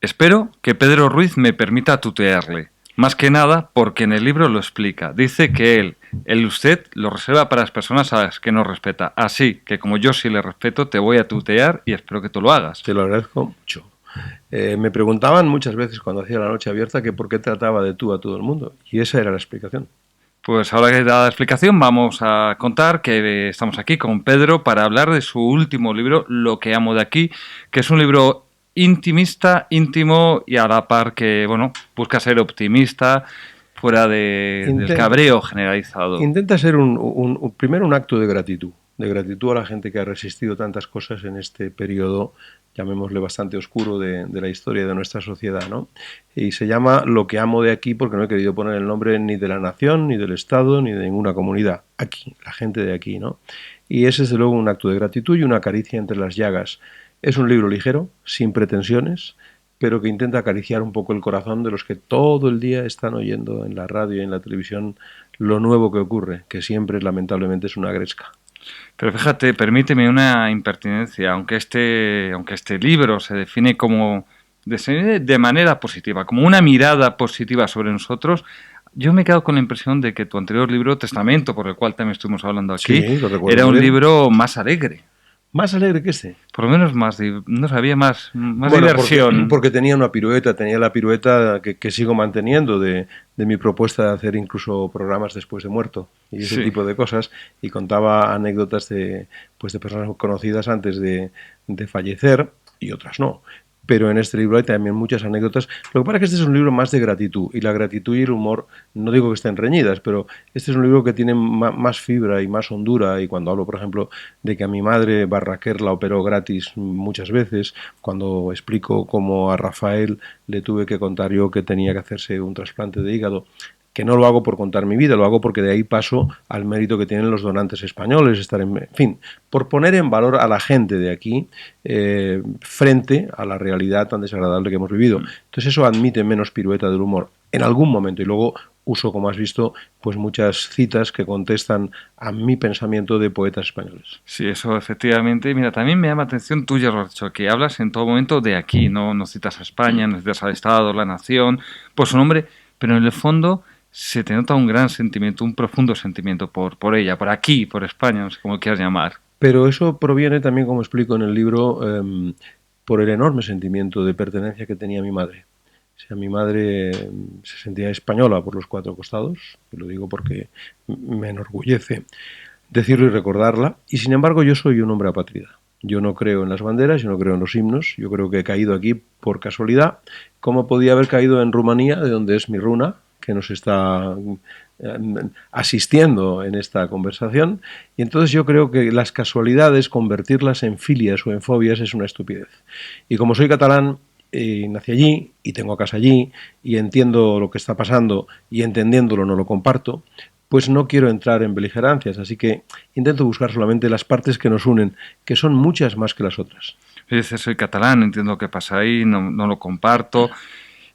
Espero que Pedro Ruiz me permita tutearle. Más que nada porque en el libro lo explica. Dice que el usted lo reserva para las personas a las que no respeta. Así que como yo sí le respeto, te voy a tutear y espero que tú lo hagas. Te lo agradezco mucho. Me preguntaban muchas veces cuando hacía la noche abierta que por qué trataba de tú a todo el mundo. Y esa era la explicación. Pues ahora que he dado la explicación, vamos a contar que estamos aquí con Pedro para hablar de su último libro, Lo que amo de aquí, que es un libro intimista, íntimo y a la par que, bueno, busca ser optimista fuera del cabreo generalizado. Intenta ser primero un acto de gratitud a la gente que ha resistido tantas cosas en este periodo, llamémosle bastante oscuro, de la historia de nuestra sociedad, ¿no? Y se llama Lo que amo de aquí porque no he querido poner el nombre ni de la nación, ni del Estado, ni de ninguna comunidad. Aquí, la gente de aquí, ¿no? Y es desde luego un acto de gratitud y una caricia entre las llagas. Es un libro ligero, sin pretensiones, pero que intenta acariciar un poco el corazón de los que todo el día están oyendo en la radio y en la televisión lo nuevo que ocurre, que siempre lamentablemente es una gresca. Pero fíjate, permíteme una impertinencia, aunque este libro se define como de manera positiva, como una mirada positiva sobre nosotros, yo me he quedado con la impresión de que tu anterior libro, Testamento, por el cual también estuvimos hablando aquí, sí, lo recuerdo era un bien. libro más alegre. Más alegre que este. Por lo menos más, no sabía, más Bueno, diversión. Porque tenía una pirueta, tenía la pirueta que sigo manteniendo de mi propuesta de hacer incluso programas después de muerto y ese Sí. tipo de cosas, y contaba anécdotas de personas conocidas antes de fallecer y otras no. Pero en este libro hay también muchas anécdotas. Lo que pasa es que este es un libro más de gratitud, y la gratitud y el humor, no digo que estén reñidas, pero este es un libro que tiene más fibra y más hondura, y cuando hablo, por ejemplo, de que a mi madre Barraquer la operó gratis muchas veces, cuando explico cómo a Rafael le tuve que contar yo que tenía que hacerse un trasplante de hígado, que no lo hago por contar mi vida, lo hago porque de ahí paso al mérito que tienen los donantes españoles, en fin, por poner en valor a la gente de aquí frente a la realidad tan desagradable que hemos vivido. Entonces eso admite menos pirueta del humor en algún momento, y luego uso, como has visto, pues muchas citas que contestan a mi pensamiento de poetas españoles. Sí, eso efectivamente. Mira, también me llama la atención, tú ya lo has dicho, que hablas en todo momento de aquí, no citas a España, no citas al Estado, la nación, por su nombre, pero en el fondo se te nota un gran sentimiento, un profundo sentimiento por ella, por aquí, por España, no sé cómo quieras llamar. Pero eso proviene también, como explico en el libro, por el enorme sentimiento de pertenencia que tenía mi madre. O sea, mi madre se sentía española por los cuatro costados, y lo digo porque me enorgullece decirlo y recordarla, y sin embargo yo soy un hombre apátrida. Yo no creo en las banderas, yo no creo en los himnos, yo creo que he caído aquí por casualidad, como podía haber caído en Rumanía, de donde es mi runa, que nos está asistiendo en esta conversación, y entonces yo creo que las casualidades, convertirlas en filias o en fobias, es una estupidez. Y como soy catalán, nací allí y tengo casa allí y entiendo lo que está pasando, y entendiéndolo no lo comparto, pues no quiero entrar en beligerancias, así que intento buscar solamente las partes que nos unen, que son muchas más que las otras. Dices, soy catalán, entiendo qué pasa ahí, no lo comparto.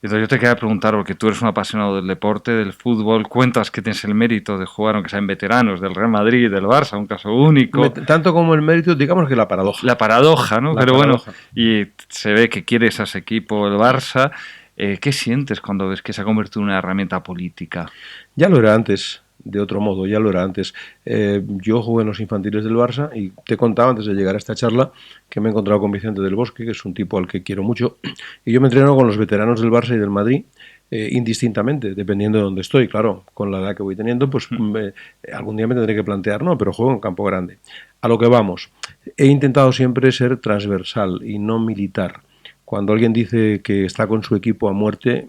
Entonces yo te quería preguntar, porque tú eres un apasionado del deporte, del fútbol, cuentas que tienes el mérito de jugar, aunque sean veteranos, del Real Madrid, del Barça, un caso único. Tanto como el mérito, digamos que la paradoja. La paradoja, ¿no? La Pero paradoja. Bueno, y se ve que quieres a ese equipo, el Barça. ¿Qué sientes cuando ves que se ha convertido en una herramienta política? Ya lo era antes, de otro modo, ya lo era antes. Yo jugué en los infantiles del Barça y te contaba antes de llegar a esta charla que me he encontrado con Vicente del Bosque, que es un tipo al que quiero mucho, y yo me entreno con los veteranos del Barça y del Madrid, indistintamente, dependiendo de dónde estoy. Claro, con la edad que voy teniendo, pues algún día me tendré que plantear, no, pero juego en campo grande. A lo que vamos, he intentado siempre ser transversal y no militar. Cuando alguien dice que está con su equipo a muerte,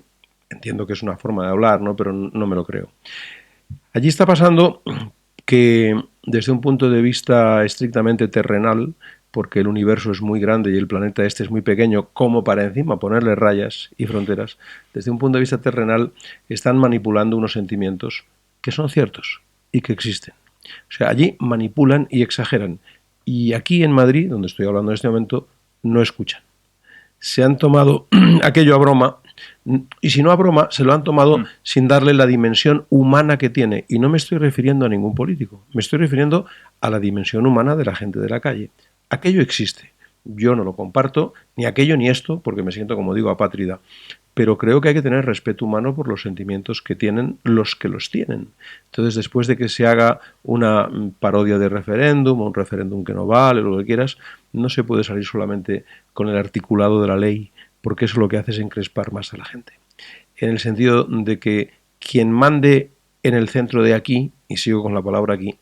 entiendo que es una forma de hablar, ¿no? Pero no me lo creo. Allí está pasando que desde un punto de vista estrictamente terrenal, porque el universo es muy grande y el planeta este es muy pequeño, como para encima ponerle rayas y fronteras, desde un punto de vista terrenal están manipulando unos sentimientos que son ciertos y que existen. O sea, allí manipulan y exageran. Y aquí en Madrid, donde estoy hablando en este momento, no escuchan. Se han tomado aquello a broma, y si no a broma, se lo han tomado sin darle la dimensión humana que tiene. Y no me estoy refiriendo a ningún político, me estoy refiriendo a la dimensión humana de la gente de la calle. Aquello existe, Yo no lo comparto, ni aquello ni esto, porque me siento, como digo, apátrida. Pero creo que hay que tener respeto humano por los sentimientos que tienen los que los tienen. Entonces, después de que se haga una parodia de referéndum, o un referéndum que no vale, o lo que quieras, no se puede salir solamente con el articulado de la ley, porque eso lo que hace es encrespar más a la gente. En el sentido de que quien mande en el centro de aquí, y sigo con la palabra aquí,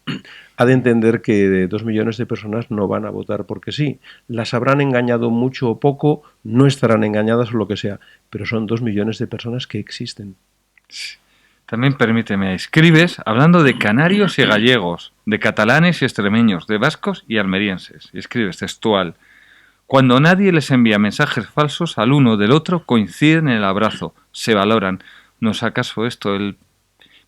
ha de entender que de 2 millones de personas no van a votar porque sí. Las habrán engañado mucho o poco, no estarán engañadas o lo que sea, pero son 2 millones de personas que existen. También permíteme, escribes hablando de canarios y gallegos, de catalanes y extremeños, de vascos y almerienses. Y escribes textual: cuando nadie les envía mensajes falsos al uno del otro, coinciden en el abrazo, se valoran. ¿No es acaso esto el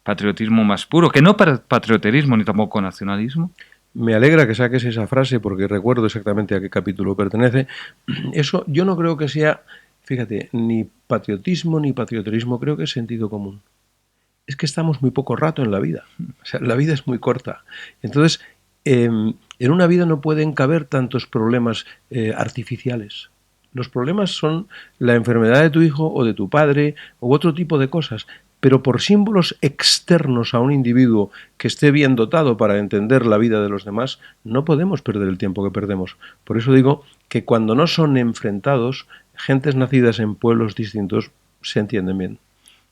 patriotismo más puro? Que no para patrioterismo ni tampoco nacionalismo. Me alegra que saques esa frase porque recuerdo exactamente a qué capítulo pertenece. Eso yo no creo que sea, fíjate, ni patriotismo ni patrioterismo, creo que es sentido común. Es que estamos muy poco rato en la vida. O sea, la vida es muy corta. Entonces, en una vida no pueden caber tantos problemas artificiales. Los problemas son la enfermedad de tu hijo o de tu padre u otro tipo de cosas, pero por símbolos externos a un individuo que esté bien dotado para entender la vida de los demás, no podemos perder el tiempo que perdemos. Por eso digo que cuando no son enfrentados, gentes nacidas en pueblos distintos se entienden bien.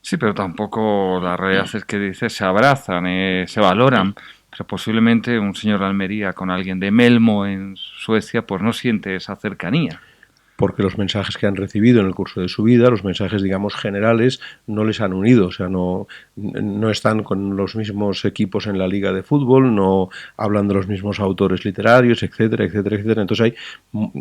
Sí, pero tampoco la realidad es que dices se abrazan, se valoran. Pero posiblemente un señor de Almería con alguien de Melmo en Suecia, pues no siente esa cercanía. Porque los mensajes que han recibido en el curso de su vida, los mensajes, digamos, generales, no les han unido. O sea, no están con los mismos equipos en la liga de fútbol, no hablan de los mismos autores literarios, etcétera, etcétera, etcétera. Entonces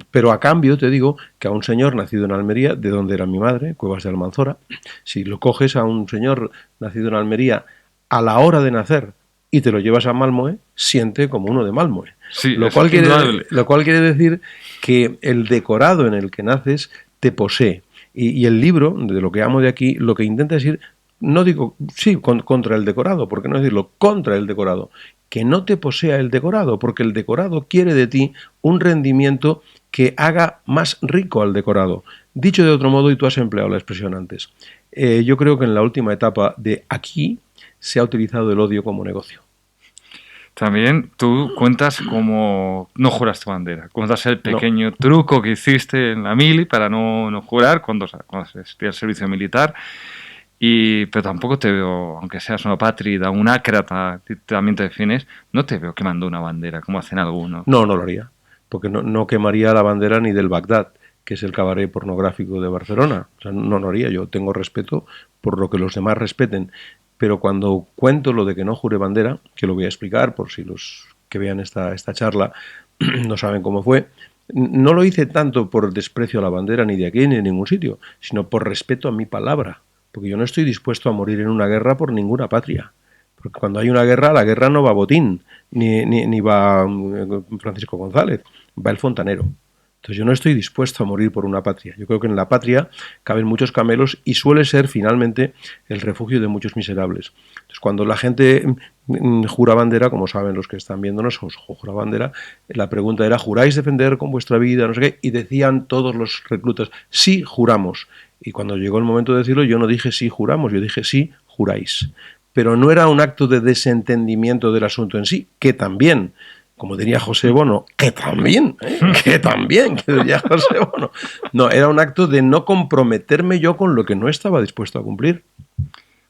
pero a cambio te digo que a un señor nacido en Almería, de donde era mi madre, Cuevas de Almanzora, si lo coges a un señor nacido en Almería a la hora de nacer y te lo llevas a Malmö, siente como uno de Malmö. Sí, lo cual quiere decir que el decorado en el que naces te posee. Y el libro, de lo que amo de aquí, lo que intenta decir, no digo, sí, contra el decorado, ¿por qué no decirlo? Contra el decorado. Que no te posea el decorado, porque el decorado quiere de ti un rendimiento que haga más rico al decorado. Dicho de otro modo, y tú has empleado la expresión antes, yo creo que en la última etapa de aquí se ha utilizado el odio como negocio. También tú cuentas cómo no juraste bandera. Cuentas el pequeño truco que hiciste en la mili para no jurar cuando hacías el servicio militar. Pero tampoco te veo, aunque seas una apátrida, un ácrata, también te defines, no te veo quemando una bandera, como hacen algunos. No lo haría. Porque no quemaría la bandera ni del Bagdad, que es el cabaret pornográfico de Barcelona. O sea, no lo haría. Yo tengo respeto por lo que los demás respeten. Pero cuando cuento lo de que no jure bandera, que lo voy a explicar por si los que vean esta charla no saben cómo fue, no lo hice tanto por desprecio a la bandera ni de aquí ni de ningún sitio, sino por respeto a mi palabra. Porque yo no estoy dispuesto a morir en una guerra por ninguna patria. Porque cuando hay una guerra, la guerra no va Botín, ni va Francisco González, va el fontanero. Entonces yo no estoy dispuesto a morir por una patria. Yo creo que en la patria caben muchos camelos y suele ser finalmente el refugio de muchos miserables. Entonces cuando la gente jura bandera, como saben los que están viéndonos, jura bandera, la pregunta era: ¿juráis defender con vuestra vida? No sé qué. Y decían todos los reclutas: sí, juramos. Y cuando llegó el momento de decirlo, yo no dije sí, juramos, yo dije sí, juráis. Pero no era un acto de desentendimiento del asunto en sí, que también, como diría José Bono, que también, que diría José Bono. No, era un acto de no comprometerme yo con lo que no estaba dispuesto a cumplir.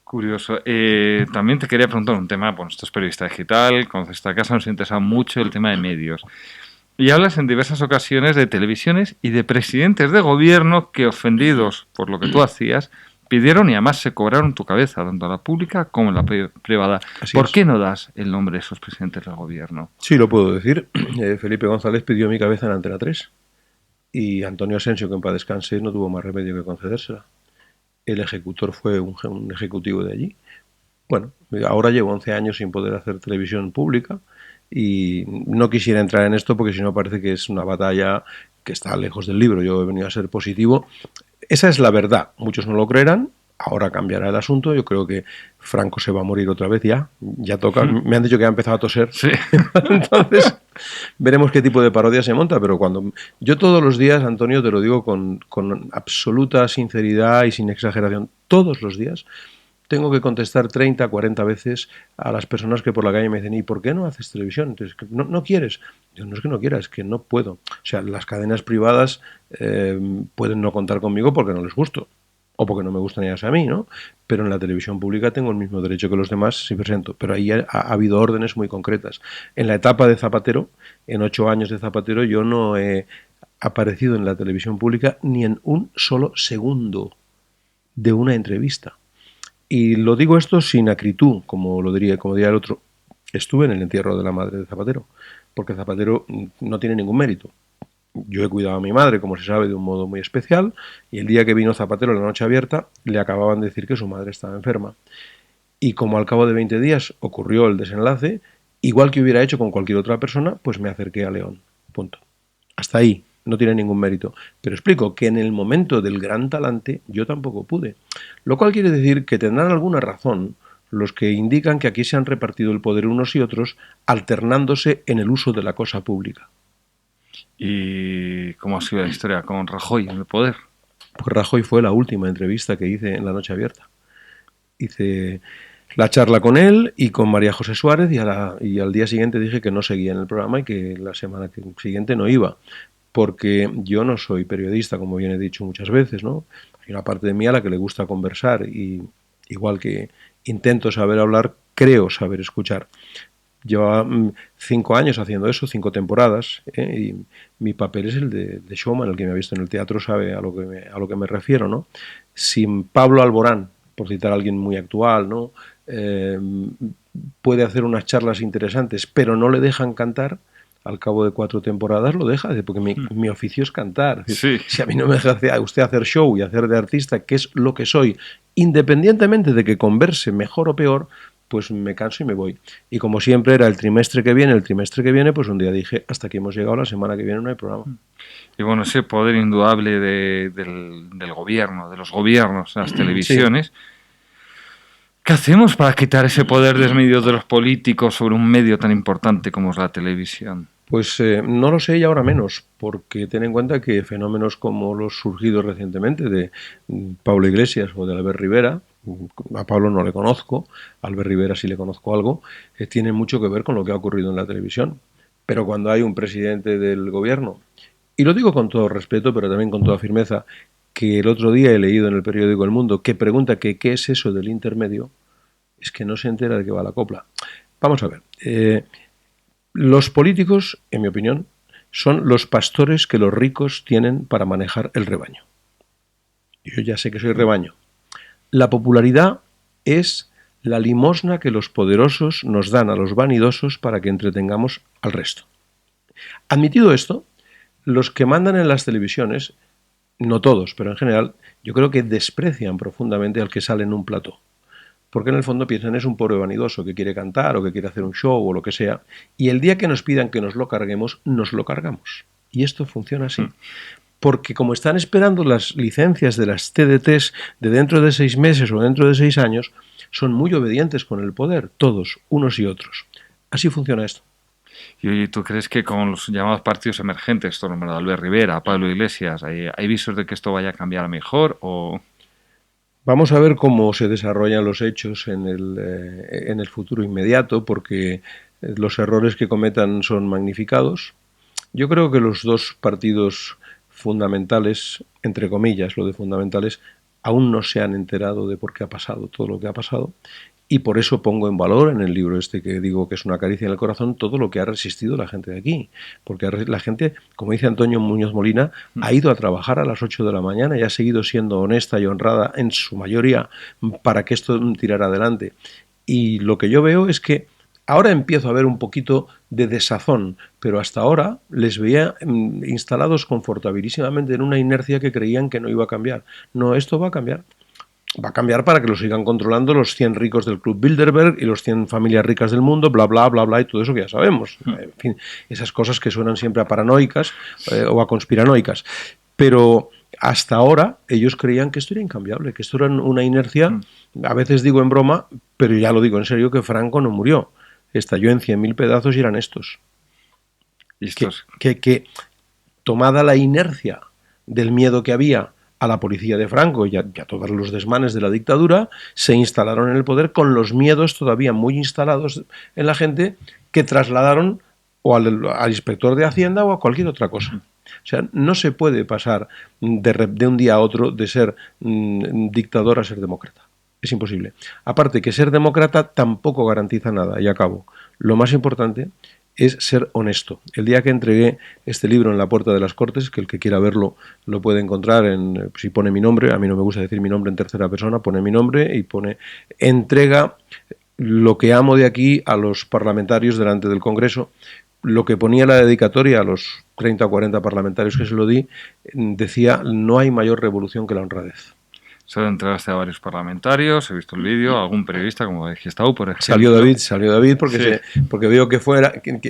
Curioso. También te quería preguntar un tema, bueno, esto es periodista digital, conoces esta casa, nos interesa mucho el tema de medios. Y hablas en diversas ocasiones de televisiones y de presidentes de gobierno que, ofendidos por lo que tú hacías, pidieron y además se cobraron tu cabeza, tanto en la pública como en la privada. ¿Por qué no das el nombre de esos presidentes del gobierno? Sí, lo puedo decir. Felipe González pidió mi cabeza en Antena 3 y Antonio Asensio, que en paz descanse, no tuvo más remedio que concedérsela. El ejecutor fue un ejecutivo de allí. Bueno, ahora llevo 11 años sin poder hacer televisión pública y no quisiera entrar en esto porque si no parece que es una batalla que está lejos del libro. Yo he venido a ser positivo. Esa es la verdad. Muchos no lo creerán, Ahora cambiará el asunto. Yo creo que Franco se va a morir otra vez ya toca. Me han dicho que ha empezado a toser. Sí. Entonces, veremos qué tipo de parodia se monta, pero cuando yo todos los días, Antonio, te lo digo con absoluta sinceridad y sin exageración, todos los días tengo que contestar 30, 40 veces a las personas que por la calle me dicen, ¿y por qué no haces televisión? Entonces, ¿no quieres? Yo, no es que no quiera, es que no puedo. O sea, las cadenas privadas pueden no contar conmigo porque no les gusto o porque no me gustan ellas a mí, ¿no? Pero en la televisión pública tengo el mismo derecho que los demás si presento. Pero ahí ha habido órdenes muy concretas. En la etapa de Zapatero, en 8 años de Zapatero, yo no he aparecido en la televisión pública ni en un solo segundo de una entrevista. Y lo digo esto sin acritud, como diría el otro. Estuve en el entierro de la madre de Zapatero, porque Zapatero no tiene ningún mérito. Yo he cuidado a mi madre, como se sabe, de un modo muy especial, y el día que vino Zapatero en la noche abierta, le acababan de decir que su madre estaba enferma. Y como al cabo de 20 días ocurrió el desenlace, igual que hubiera hecho con cualquier otra persona, pues me acerqué a León. Punto. Hasta ahí. No tiene ningún mérito. Pero explico que en el momento del gran talante yo tampoco pude. Lo cual quiere decir que tendrán alguna razón los que indican que aquí se han repartido el poder unos y otros, alternándose en el uso de la cosa pública. ¿Y cómo ha sido la historia con Rajoy en el poder? Pues Rajoy fue la última entrevista que hice en la noche abierta. Hice la charla con él y con María José Suárez y al día siguiente dije que no seguía en el programa y que la semana siguiente no iba. Porque yo no soy periodista, como bien he dicho muchas veces, ¿no? Hay una parte de mí a la que le gusta conversar y igual que intento saber hablar, creo saber escuchar. Llevaba 5 años haciendo eso, 5 temporadas, y mi papel es el de showman, el que me ha visto en el teatro sabe a lo que me refiero, ¿no? Sin Pablo Alborán, por citar a alguien muy actual, ¿no? Puede hacer unas charlas interesantes, pero no le dejan cantar. Al cabo de 4 temporadas lo deja, porque mi oficio es cantar. Sí. Si a mí no me deja usted hacer show y hacer de artista, que es lo que soy, independientemente de que converse mejor o peor, pues me canso y me voy. Y como siempre era el trimestre que viene, pues un día dije, hasta aquí hemos llegado, la semana que viene no hay programa. Y bueno, ese poder indudable del gobierno, de los gobiernos, las televisiones. Sí. ¿Qué hacemos para quitar ese poder desmedido de los políticos sobre un medio tan importante como es la televisión? Pues no lo sé y ahora menos, porque ten en cuenta que fenómenos como los surgidos recientemente de Pablo Iglesias o de Albert Rivera, a Pablo no le conozco, a Albert Rivera sí le conozco algo, tienen mucho que ver con lo que ha ocurrido en la televisión. Pero cuando hay un presidente del gobierno, y lo digo con todo respeto, pero también con toda firmeza, que el otro día he leído en el periódico El Mundo, que pregunta que qué es eso del intermedio, es que no se entera de qué va la copla. Vamos a ver. Los políticos, en mi opinión, son los pastores que los ricos tienen para manejar el rebaño. Yo ya sé que soy rebaño. La popularidad es la limosna que los poderosos nos dan a los vanidosos para que entretengamos al resto. Admitido esto, los que mandan en las televisiones, no todos, pero en general, yo creo que desprecian profundamente al que sale en un plató. Porque en el fondo piensan es un pobre vanidoso que quiere cantar o que quiere hacer un show o lo que sea. Y el día que nos pidan que nos lo carguemos, nos lo cargamos. Y esto funciona así. Porque como están esperando las licencias de las TDTs de dentro de 6 meses o dentro de 6 años, son muy obedientes con el poder, todos, unos y otros. Así funciona esto. ¿Y tú crees que con los llamados partidos emergentes, esto nombrado Albert Rivera, Pablo Iglesias, hay visos de que esto vaya a cambiar a mejor o...? Vamos a ver cómo se desarrollan los hechos en el futuro inmediato, porque los errores que cometan son magnificados. Yo creo que los dos partidos fundamentales, entre comillas, lo de fundamentales, aún no se han enterado de por qué ha pasado todo lo que ha pasado. Y por eso pongo en valor en el libro este que digo que es una caricia en el corazón todo lo que ha resistido la gente de aquí. Porque la gente, como dice Antonio Muñoz Molina, ha ido a trabajar a las 8 de la mañana y ha seguido siendo honesta y honrada en su mayoría para que esto tirara adelante. Y lo que yo veo es que ahora empiezo a ver un poquito de desazón, pero hasta ahora les veía instalados confortabilísimamente en una inercia que creían que no iba a cambiar. No, esto va a cambiar. Va a cambiar para que lo sigan controlando los 100 ricos del Club Bilderberg y los 100 familias ricas del mundo, bla, bla, bla, bla, y todo eso que ya sabemos. En fin, esas cosas que suenan siempre a paranoicas o a conspiranoicas. Pero hasta ahora ellos creían que esto era incambiable, que esto era una inercia. A veces digo en broma, pero ya lo digo en serio, que Franco no murió. Estalló en 100.000 pedazos y eran estos. Y estos... Que tomada la inercia del miedo que había a la policía de Franco y a todos los desmanes de la dictadura, se instalaron en el poder con los miedos todavía muy instalados en la gente, que trasladaron o al inspector de Hacienda o a cualquier otra cosa. O sea, no se puede pasar de un día a otro de ser dictador a ser demócrata. Es imposible. Aparte que ser demócrata tampoco garantiza nada. Y acabo. Lo más importante es ser honesto. El día que entregué este libro en la puerta de las Cortes, que el que quiera verlo lo puede encontrar, si pone mi nombre, a mí no me gusta decir mi nombre en tercera persona, pone mi nombre y pone entrega lo que amo de aquí a los parlamentarios delante del Congreso. Lo que ponía la dedicatoria a los 30 o 40 parlamentarios que se lo di, decía: no hay mayor revolución que la honradez. Solo entregaste a varios parlamentarios, he visto el vídeo, algún periodista como de Gestau, por ejemplo. Salió David porque, porque veo que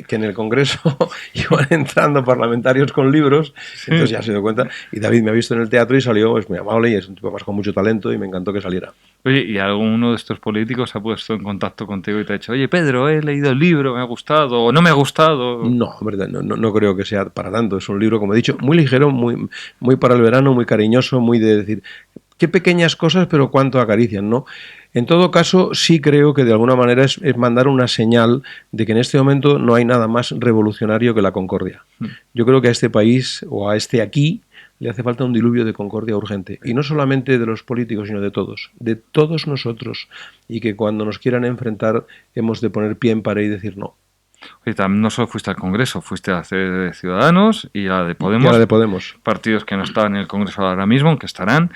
en el Congreso iban entrando parlamentarios con libros, entonces ya se dio cuenta, y David me ha visto en el teatro y salió, es muy amable y es un tipo más con mucho talento y me encantó que saliera. Oye, ¿y alguno de estos políticos se ha puesto en contacto contigo y te ha dicho: oye, Pedro, he leído el libro, me ha gustado o no me ha gustado? No, verdad, no creo que sea para tanto. Es un libro, como he dicho, muy ligero, muy para el verano, muy cariñoso, muy de decir qué pequeñas cosas, pero cuánto acarician, ¿no? En todo caso, sí creo que de alguna manera es mandar una señal de que en este momento no hay nada más revolucionario que la concordia. Yo creo que a este país, o a este aquí, le hace falta un diluvio de concordia urgente. Y no solamente de los políticos, sino de todos nosotros. Y que cuando nos quieran enfrentar hemos de poner pie en pared y decir no. Oye, no solo fuiste al Congreso, fuiste a hacer de Ciudadanos y a la de Podemos. Y a la de Podemos. Partidos que no estaban en el Congreso ahora mismo, aunque estarán.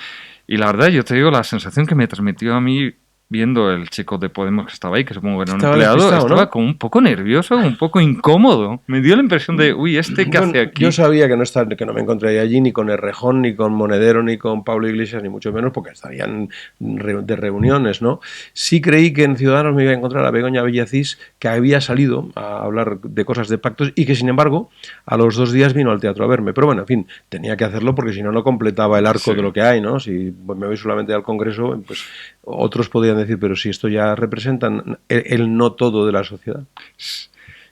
Y la verdad, yo te digo, la sensación que me transmitió a mí viendo el chico de Podemos que estaba ahí, que supongo que era un empleado, estaba, ¿no?, como un poco nervioso, un poco incómodo. Me dio la impresión de, uy, ¿qué hace aquí? Yo sabía que no me encontraría allí ni con Errejón, ni con Monedero, ni con Pablo Iglesias, ni mucho menos, porque estarían de reuniones, ¿no? Sí creí que en Ciudadanos me iba a encontrar a Begoña Villacís, que había salido a hablar de cosas de pactos y que, sin embargo, a los 2 días vino al teatro a verme. Pero bueno, en fin, tenía que hacerlo porque si no, no completaba el arco de lo que hay, ¿no? Si me voy solamente al Congreso, pues otros podrían decir, pero si esto ya representan el no todo de la sociedad.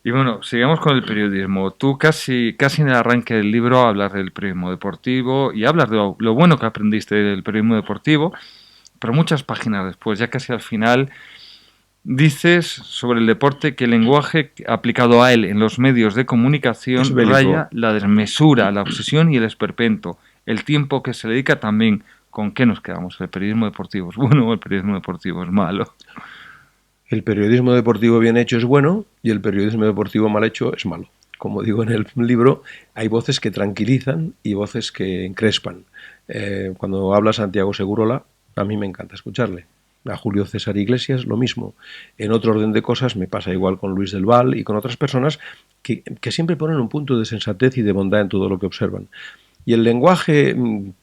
Y bueno, sigamos con el periodismo. Tú casi en el arranque del libro hablas del periodismo deportivo y hablas de lo bueno que aprendiste del periodismo deportivo, pero muchas páginas después, ya casi al final, dices sobre el deporte que el lenguaje aplicado a él en los medios de comunicación raya la desmesura, la obsesión y el esperpento. El tiempo que se le dedica también. ¿Con qué nos quedamos? ¿El periodismo deportivo es bueno o el periodismo deportivo es malo? El periodismo deportivo bien hecho es bueno y el periodismo deportivo mal hecho es malo. Como digo en el libro, hay voces que tranquilizan y voces que encrespan. Cuando habla Santiago Segurola, a mí me encanta escucharle. A Julio César Iglesias, lo mismo. En otro orden de cosas me pasa igual con Luis del Val y con otras personas que siempre ponen un punto de sensatez y de bondad en todo lo que observan. Y el lenguaje,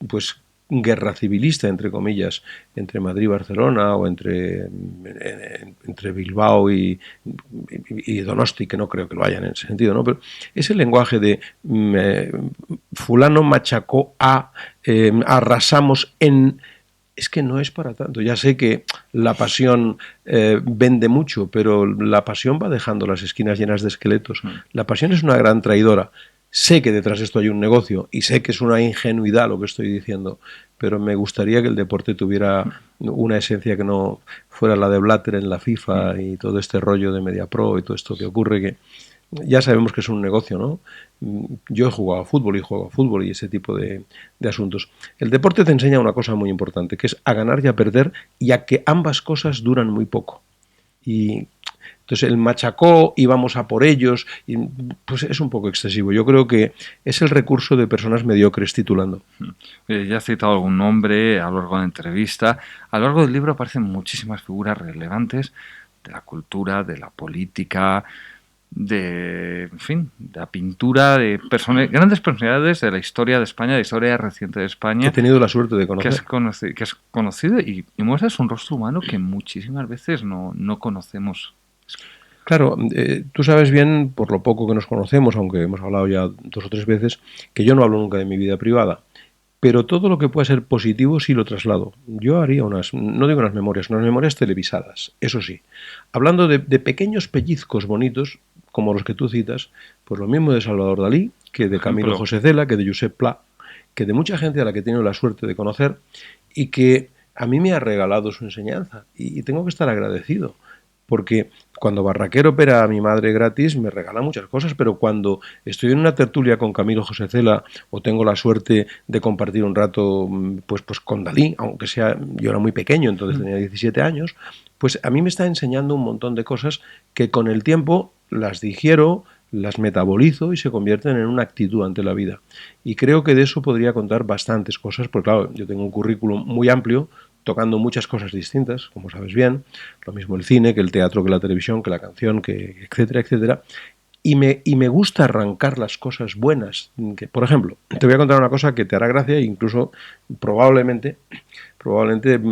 pues, guerra civilista, entre comillas, entre Madrid y Barcelona o entre Bilbao y Donosti, que no creo que lo hayan en ese sentido, ¿no? Pero es el lenguaje de fulano machacó a, arrasamos en... Es que no es para tanto. Ya sé que la pasión vende mucho, pero la pasión va dejando las esquinas llenas de esqueletos. La pasión es una gran traidora. Sé que detrás de esto hay un negocio y sé que es una ingenuidad lo que estoy diciendo, pero me gustaría que el deporte tuviera una esencia que no fuera la de Blatter en la FIFA y todo este rollo de Mediapro y todo esto que ocurre, que ya sabemos que es un negocio, ¿no? Yo he jugado a fútbol y juego a fútbol y ese tipo de asuntos. El deporte te enseña una cosa muy importante, que es a ganar y a perder, y a que ambas cosas duran muy poco. Y entonces el machacó y vamos a por ellos, y pues es un poco excesivo. Yo creo que es el recurso de personas mediocres titulando. Ya has citado algún nombre a lo largo de la entrevista. A lo largo del libro aparecen muchísimas figuras relevantes de la cultura, de la política, de la pintura, de grandes personalidades de la historia de España, de la historia reciente de España. He tenido la suerte de conocer. Que has conocido y muestras un rostro humano que muchísimas veces no conocemos. Claro, tú sabes bien, por lo poco que nos conocemos, aunque hemos hablado ya 2 o 3 veces, que yo no hablo nunca de mi vida privada. pero todo lo que pueda ser positivo sí lo traslado. Yo haría no digo unas memorias televisadas, eso sí. Hablando de pequeños pellizcos bonitos, como los que tú citas, pues lo mismo de Salvador Dalí, que de Camilo José Cela, que de Josep Pla, que de mucha gente a la que he tenido la suerte de conocer y que a mí me ha regalado su enseñanza. Y tengo que estar agradecido, porque cuando Barraquer opera a mi madre gratis me regala muchas cosas, pero cuando estoy en una tertulia con Camilo José Cela o tengo la suerte de compartir un rato pues con Dalí, aunque sea, yo era muy pequeño, entonces tenía 17 años, pues a mí me está enseñando un montón de cosas que con el tiempo las digiero, las metabolizo y se convierten en una actitud ante la vida. Y creo que de eso podría contar bastantes cosas, porque claro, yo tengo un currículum muy amplio, tocando muchas cosas distintas, como sabes bien, lo mismo el cine, que el teatro, que la televisión, que la canción, que etcétera, etcétera. Y me gusta arrancar las cosas buenas. Que, por ejemplo, te voy a contar una cosa que te hará gracia e incluso probablemente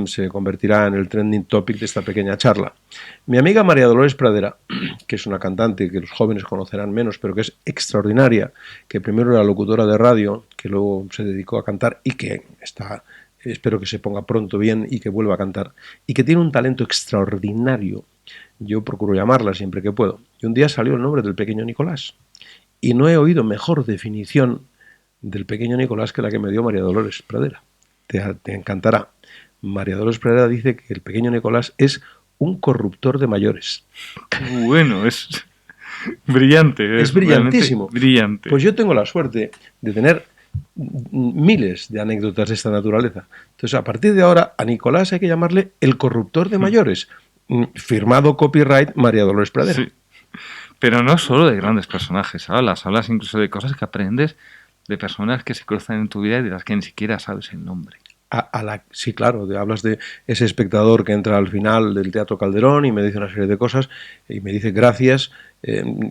se convertirá en el trending topic de esta pequeña charla. Mi amiga María Dolores Pradera, que es una cantante que los jóvenes conocerán menos, pero que es extraordinaria, que primero era locutora de radio, que luego se dedicó a cantar y que está, espero que se ponga pronto bien y que vuelva a cantar, y que tiene un talento extraordinario. Yo procuro llamarla siempre que puedo. Y un día salió el nombre del pequeño Nicolás. Y no he oído mejor definición del pequeño Nicolás que la que me dio María Dolores Pradera. Te encantará. María Dolores Pradera dice que el pequeño Nicolás es un corruptor de mayores. Bueno, es brillante. Es brillantísimo. Brillante. Pues yo tengo la suerte de tener miles de anécdotas de esta naturaleza. Entonces, a partir de ahora, a Nicolás hay que llamarle el corruptor de mayores. Firmado copyright María Dolores Pradera. Sí. Pero no solo de grandes personajes, hablas incluso de cosas que aprendes de personas que se cruzan en tu vida y de las que ni siquiera sabes el nombre. Sí, claro, hablas de ese espectador que entra al final del Teatro Calderón y me dice una serie de cosas y me dice gracias.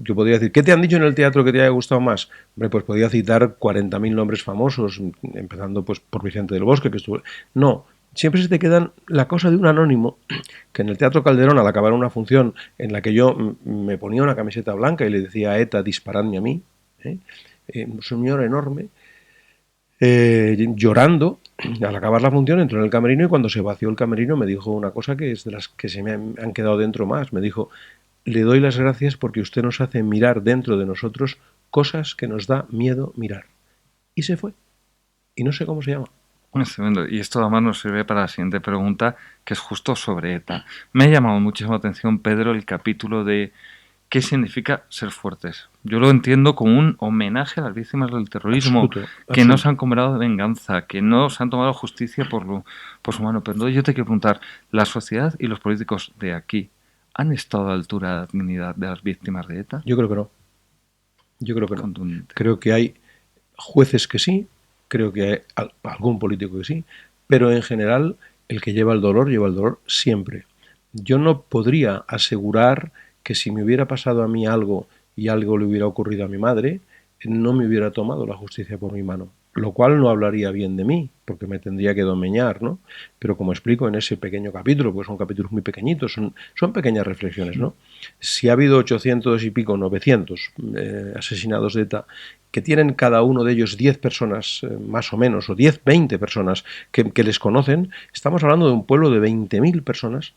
Yo podría decir, ¿qué te han dicho en el teatro que te haya gustado más? Hombre, pues podía citar 40.000 nombres famosos, empezando pues por Vicente del Bosque, que estuvo... No, siempre se te quedan la cosa de un anónimo que en el Teatro Calderón, al acabar una función en la que yo me ponía una camiseta blanca y le decía a ETA, disparadme a mí, un señor enorme, llorando, al acabar la función entró en el camerino y cuando se vació el camerino me dijo una cosa que es de las que se me han quedado dentro más. Me dijo, le doy las gracias porque usted nos hace mirar dentro de nosotros cosas que nos da miedo mirar. Y se fue. Y no sé cómo se llama. Es tremendo. Y esto además nos sirve para la siguiente pregunta, que es justo sobre ETA. Me ha llamado muchísimo la atención, Pedro, el capítulo de ¿qué significa ser fuertes? Yo lo entiendo como un homenaje a las víctimas del terrorismo, Absoluto. que no se han cobrado de venganza, que no se han tomado justicia por su mano. Pero entonces yo te quiero preguntar, ¿la sociedad y los políticos de aquí han estado a la altura de la dignidad de las víctimas de ETA? Yo creo que no. Yo creo que no. Contundente. Creo que hay jueces que sí, creo que hay algún político que sí, pero en general el que lleva el dolor siempre. Yo no podría asegurar que si me hubiera pasado a mí algo y algo le hubiera ocurrido a mi madre, no me hubiera tomado la justicia por mi mano. Lo cual no hablaría bien de mí, porque me tendría que domeñar, ¿no? Pero como explico en ese pequeño capítulo, pues son capítulos muy pequeñitos, son pequeñas reflexiones, ¿no? Si ha habido 800 y pico, 900 asesinados de ETA, que tienen cada uno de ellos 10 personas más o menos, o 10, 20 personas que les conocen, estamos hablando de un pueblo de 20.000 personas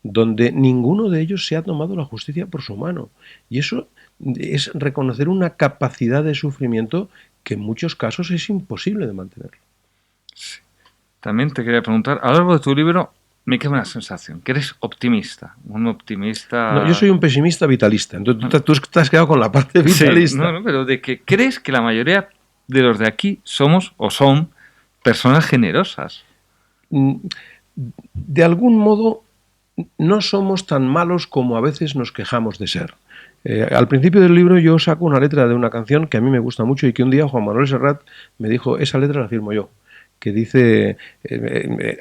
donde ninguno de ellos se ha tomado la justicia por su mano. Y eso es reconocer una capacidad de sufrimiento que en muchos casos es imposible de mantener. Sí. También te quería preguntar, a lo largo de tu libro me queda una sensación, que eres optimista, un optimista... No, yo soy un pesimista vitalista, entonces tú te has quedado con la parte vitalista. Sí, no, pero de que crees que la mayoría de los de aquí somos o son personas generosas. De algún modo no somos tan malos como a veces nos quejamos de ser. Al principio del libro yo saco una letra de una canción que a mí me gusta mucho y que un día Juan Manuel Serrat me dijo, esa letra la firmo yo, que dice,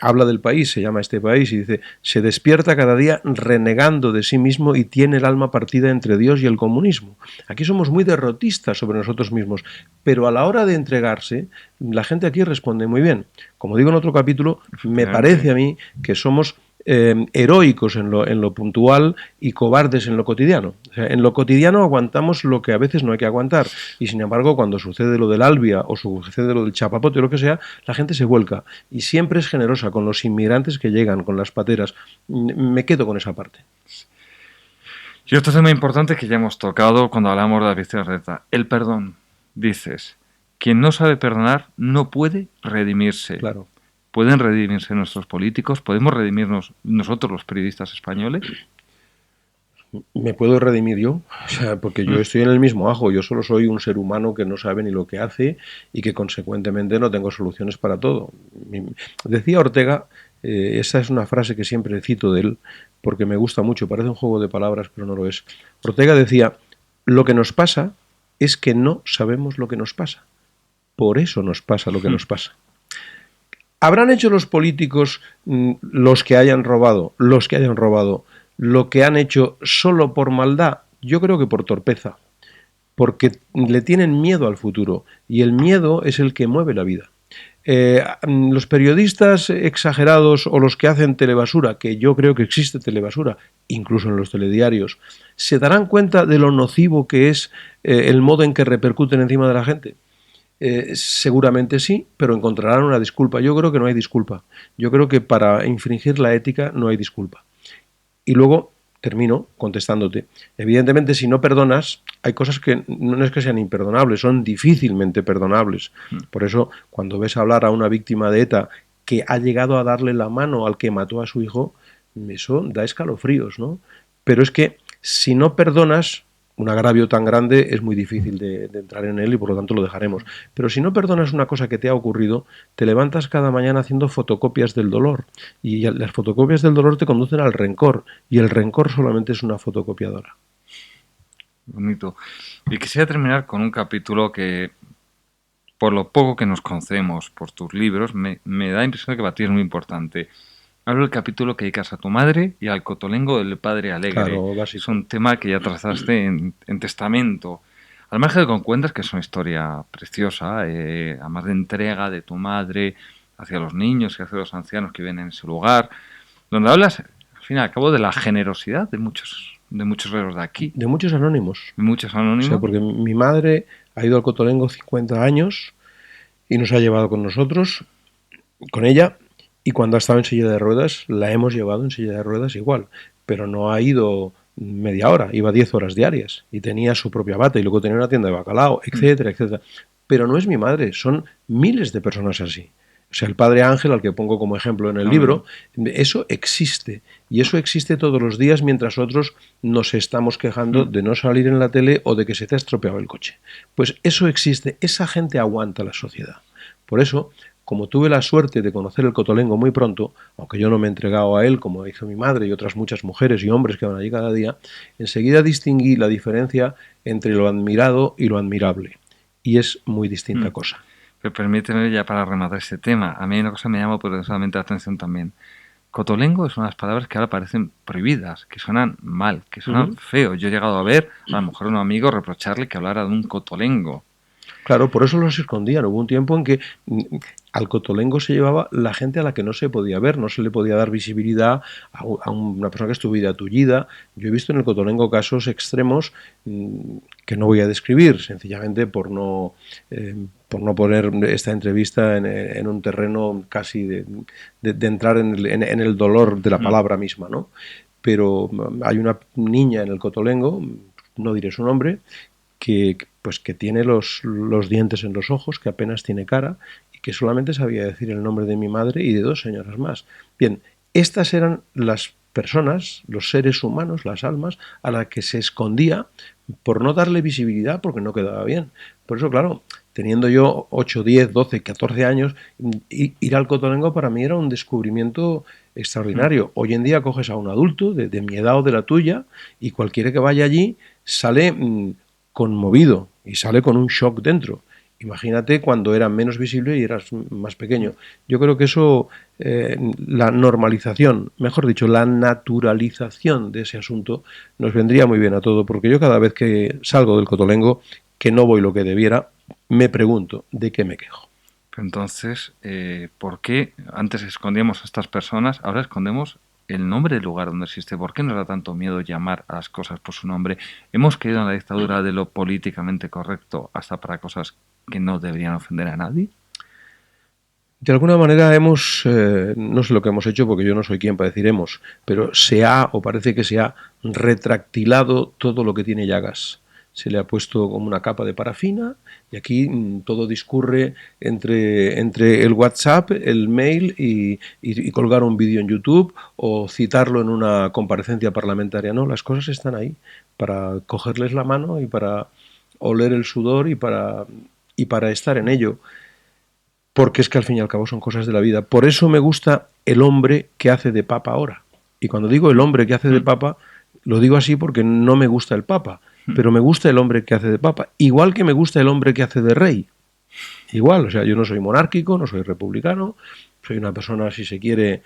habla del país, se llama Este País, y dice, se despierta cada día renegando de sí mismo y tiene el alma partida entre Dios y el comunismo. Aquí somos muy derrotistas sobre nosotros mismos, pero a la hora de entregarse, la gente aquí responde muy bien. Como digo en otro capítulo, me parece a mí que somos heroicos en lo puntual y cobardes en lo cotidiano. O sea, en lo cotidiano aguantamos lo que a veces no hay que aguantar. Y sin embargo, cuando sucede lo del Albia o sucede lo del chapapote o lo que sea, la gente se vuelca. Y siempre es generosa con los inmigrantes que llegan, con las pateras. Me quedo con esa parte. Y otro tema importante que ya hemos tocado cuando hablamos de la Virgen Reta, el perdón. Dices, quien no sabe perdonar no puede redimirse. Claro. ¿Pueden redimirse nuestros políticos? ¿Podemos redimirnos nosotros los periodistas españoles? ¿Me puedo redimir yo? O sea, porque yo estoy en el mismo ajo, yo solo soy un ser humano que no sabe ni lo que hace y que consecuentemente no tengo soluciones para todo. Decía Ortega, esa es una frase que siempre cito de él, porque me gusta mucho, parece un juego de palabras, pero no lo es. Ortega decía, lo que nos pasa es que no sabemos lo que nos pasa. Por eso nos pasa lo que nos pasa. ¿Habrán hecho los políticos, los que hayan robado, lo que han hecho solo por maldad? Yo creo que por torpeza, porque le tienen miedo al futuro y el miedo es el que mueve la vida. Los periodistas exagerados o los que hacen telebasura, que yo creo que existe telebasura, incluso en los telediarios, ¿se darán cuenta de lo nocivo que es el modo en que repercuten encima de la gente? Seguramente sí, pero encontrarán una disculpa. Yo creo que no hay disculpa. Yo creo que para infringir la ética no hay disculpa. Y luego termino contestándote. Evidentemente, si no perdonas, hay cosas que no es que sean imperdonables, son difícilmente perdonables. Por eso, cuando ves hablar a una víctima de ETA que ha llegado a darle la mano al que mató a su hijo, eso da escalofríos, ¿no? Pero es que si no perdonas, un agravio tan grande es muy difícil de entrar en él y por lo tanto lo dejaremos. Pero si no perdonas una cosa que te ha ocurrido, te levantas cada mañana haciendo fotocopias del dolor y las fotocopias del dolor te conducen al rencor y el rencor solamente es una fotocopiadora. Bonito. Y quisiera terminar con un capítulo que, por lo poco que nos conocemos, por tus libros, me da la impresión de que para ti es muy importante. Hablo del capítulo que dedicas a tu madre y al cotolengo del padre alegre. Claro, básico. Es un tema que ya trazaste en Testamento. Al margen de que encuentras que es una historia preciosa, además de entrega de tu madre hacia los niños y hacia los ancianos que viven en ese lugar, donde hablas, al fin y al cabo, de la generosidad de muchos reos de aquí. De muchos anónimos. De muchos anónimos. O sea, porque mi madre ha ido al cotolengo 50 años y nos ha llevado con nosotros, con ella. Y cuando ha estado en silla de ruedas, la hemos llevado en silla de ruedas igual, pero no ha ido media hora, iba 10 horas diarias y tenía su propia bata y luego tenía una tienda de bacalao, etcétera, etcétera. Pero no es mi madre, son miles de personas así. O sea, el padre Ángel, al que pongo como ejemplo en el libro, eso existe. Y eso existe todos los días mientras otros nos estamos quejando de no salir en la tele o de que se te ha estropeado el coche. Pues eso existe, esa gente aguanta la sociedad. Por eso, como tuve la suerte de conocer el cotolengo muy pronto, aunque yo no me he entregado a él como hizo mi madre y otras muchas mujeres y hombres que van allí cada día, enseguida distinguí la diferencia entre lo admirado y lo admirable. Y es muy distinta cosa. Pero permíteme ya para rematar este tema. A mí una cosa me llama poderosamente la atención también. Cotolengo es unas palabras que ahora parecen prohibidas, que suenan mal, que suenan feo. Yo he llegado a ver a lo mejor a un amigo reprocharle que hablara de un cotolengo. Claro, por eso los escondían. Hubo un tiempo en que al cotolengo se llevaba la gente a la que no se podía ver, no se le podía dar visibilidad a una persona que estuviera tullida. Yo he visto en el cotolengo casos extremos que no voy a describir, sencillamente por no poner esta entrevista en un terreno casi de entrar en el dolor de la palabra misma, ¿no? Pero hay una niña en el cotolengo, no diré su nombre, que tiene los dientes en los ojos, que apenas tiene cara y que solamente sabía decir el nombre de mi madre y de 2 señoras más. Bien, estas eran las personas, los seres humanos, las almas, a las que se escondía por no darle visibilidad porque no quedaba bien. Por eso, claro, teniendo yo 8, 10, 12, 14 años, ir al cotolengo para mí era un descubrimiento extraordinario. Hoy en día coges a un adulto de mi edad o de la tuya y cualquiera que vaya allí sale conmovido y sale con un shock dentro. Imagínate cuando era menos visible y eras más pequeño. Yo creo que eso, la normalización, mejor dicho, la naturalización de ese asunto nos vendría muy bien a todo, porque yo cada vez que salgo del cotolengo, que no voy lo que debiera, me pregunto, ¿de qué me quejo? Entonces, ¿por qué antes escondíamos a estas personas, ahora escondemos el nombre del lugar donde existe. ¿Por qué nos da tanto miedo llamar a las cosas por su nombre? Hemos caído en la dictadura de lo políticamente correcto hasta para cosas que no deberían ofender a nadie. De alguna manera hemos, no sé lo que hemos hecho porque yo no soy quien para decir hemos, pero se ha, o parece que se ha retractilado todo lo que tiene llagas. Se le ha puesto como una capa de parafina y aquí todo discurre entre el WhatsApp, el mail y colgar un vídeo en YouTube o citarlo en una comparecencia parlamentaria. No, las cosas están ahí para cogerles la mano y para oler el sudor y para estar en ello. Porque es que al fin y al cabo son cosas de la vida. Por eso me gusta el hombre que hace de papa ahora. Y cuando digo el hombre que hace de papa, lo digo así porque no me gusta el papa, pero me gusta el hombre que hace de papa. Igual que me gusta el hombre que hace de rey. Igual, o sea, yo no soy monárquico, no soy republicano, soy una persona, si se quiere,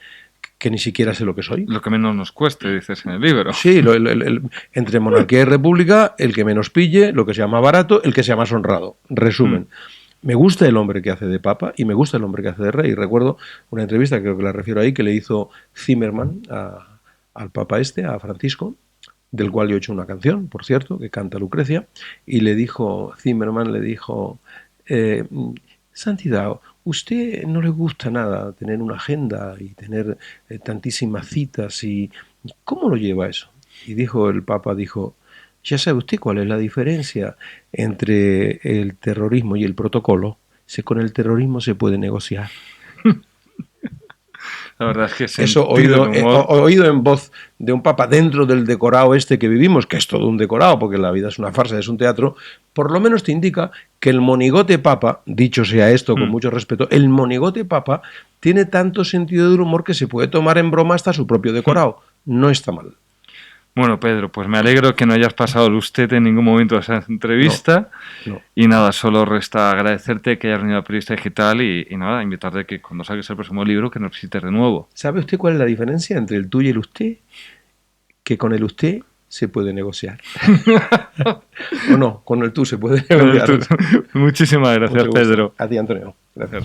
que ni siquiera sé lo que soy. Lo que menos nos cueste, dices en el libro. Sí, entre monarquía y república, el que menos pille, lo que sea más barato, el que sea más honrado. Resumen. Me gusta el hombre que hace de papa y me gusta el hombre que hace de rey. Recuerdo una entrevista, creo que la refiero ahí, que le hizo Zimmerman al papa a Francisco, del cual yo he hecho una canción, por cierto, que canta Lucrecia, y Zimmerman le dijo, Santidad, usted no le gusta nada tener una agenda y tener tantísimas citas, y ¿cómo lo lleva eso? Y el papa dijo, ya sabe usted cuál es la diferencia entre el terrorismo y el protocolo. Si con el terrorismo se puede negociar. La verdad es que eso oído en voz de un papa dentro del decorado que vivimos, que es todo un decorado, porque la vida es una farsa, es un teatro, por lo menos te indica que el monigote papa, dicho sea esto con mucho respeto, el monigote papa tiene tanto sentido del humor que se puede tomar en broma hasta su propio decorado. No está mal. Bueno, Pedro, pues me alegro que no hayas pasado el usted en ningún momento de esa entrevista. No. Y nada, solo resta agradecerte que hayas venido a Periodista Digital y nada, invitarte que cuando salgas el próximo libro que nos visites de nuevo. ¿Sabe usted cuál es la diferencia entre el tú y el usted? Que con el usted se puede negociar. ¿O no? Con el tú se puede negociar. Muchísimas gracias, Pedro. A ti, Antonio. Gracias.